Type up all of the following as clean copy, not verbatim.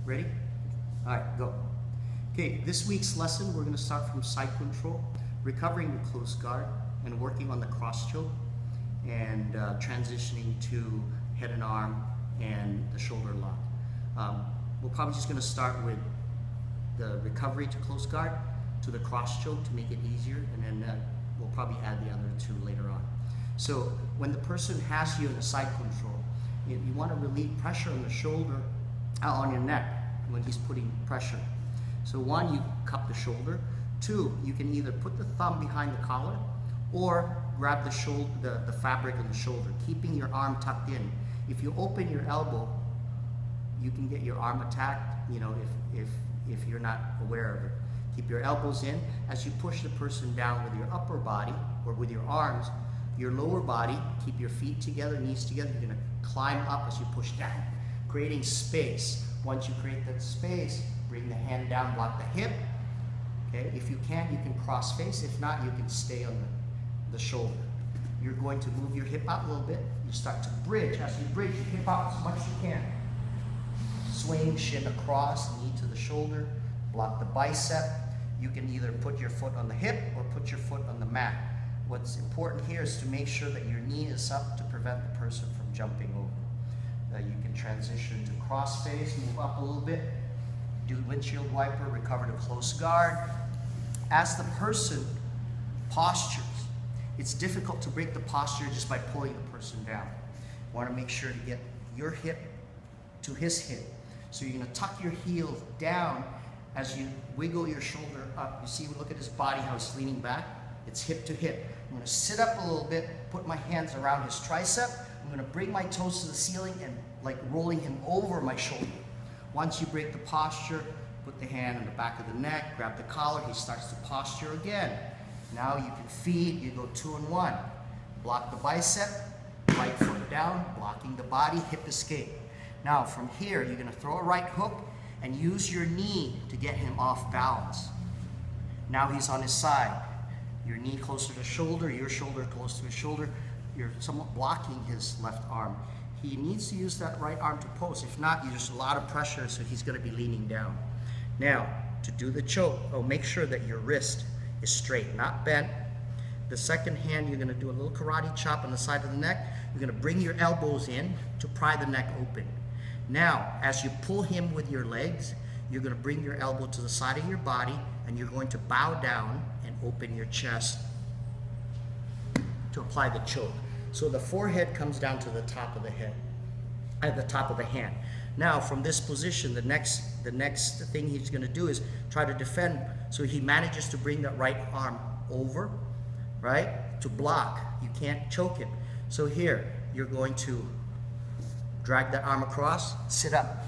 Ready? All right, go. Okay, this week's lesson, we're going to start from side control, recovering the close guard, and working on the cross choke, and transitioning to head and arm and the shoulder lock. We're probably just going to start with the recovery to close guard, to the cross choke to make it easier, and then we'll probably add the other two later on. So when the person has you in a side control, you want to relieve pressure on the shoulder, on your neck when he's putting pressure. So one, you cup the shoulder. Two, you can either put the thumb behind the collar or grab the shoulder, the fabric on the shoulder, keeping your arm tucked in. If you open your elbow, you can get your arm attacked, you know, if you're not aware of it. Keep your elbows in. As you push the person down with your upper body or with your arms, your lower body, keep your feet together, knees together. You're going to climb up as you push down, creating space. Once you create that space, bring the hand down, block the hip. Okay, if you can cross face. If not, you can stay on the shoulder. You're going to move your hip out a little bit. You start to bridge. As you bridge, your hip out as much as you can. Swing, shin across, knee to the shoulder, block the bicep. You can either put your foot on the hip or put your foot on the mat. What's important here is to make sure that your knee is up to prevent the person from jumping over. You can transition to cross face, move up a little bit, do windshield wiper, recover to close guard. As the person postures, it's difficult to break the posture just by pulling the person down. You want to make sure to get your hip to his hip. So you're going to tuck your heel down as you wiggle your shoulder up. You see, look at his body, how he's leaning back. It's hip to hip. I'm going to sit up a little bit, put my hands around his tricep. I'm going to bring my toes to the ceiling and like rolling him over my shoulder. Once you break the posture, put the hand on the back of the neck, grab the collar, he starts to posture again. Now you can feed, you go 2 and 1. Block the bicep, right foot down, blocking the body, hip escape. Now from here, you're going to throw a right hook and use your knee to get him off balance. Now he's on his side. Your knee closer to shoulder, your shoulder close to his shoulder. You're somewhat blocking his left arm. He needs to use that right arm to post. If not, there's a lot of pressure, so he's going to be leaning down. Now, to do the choke, make sure that your wrist is straight, not bent. The second hand, you're going to do a little karate chop on the side of the neck. You're going to bring your elbows in to pry the neck open. Now, as you pull him with your legs, you're going to bring your elbow to the side of your body, and you're going to bow down and open your chest to apply the choke. So the forehead comes down to the top of the head, at the top of the hand. Now from this position, the next thing he's going to do is try to defend. So he manages to bring that right arm over, right, to block. You can't choke him. So here, you're going to drag that arm across, sit up,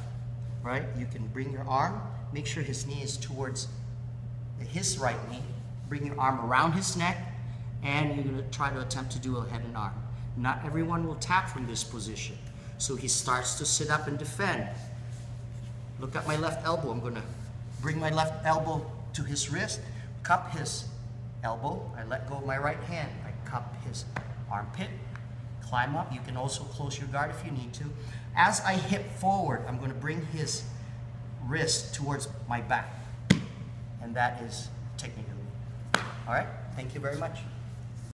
right? You can bring your arm, make sure his knee is towards his right knee. Bring your arm around his neck, and you're going to try to attempt to do a head and arm. Not everyone will tap from this position. So he starts to sit up and defend. Look at my left elbow. I'm going to bring my left elbow to his wrist, cup his elbow. I let go of my right hand. I cup his armpit, climb up. You can also close your guard if you need to. As I hip forward, I'm going to bring his wrist towards my back. And that is technically. All right, thank you very much.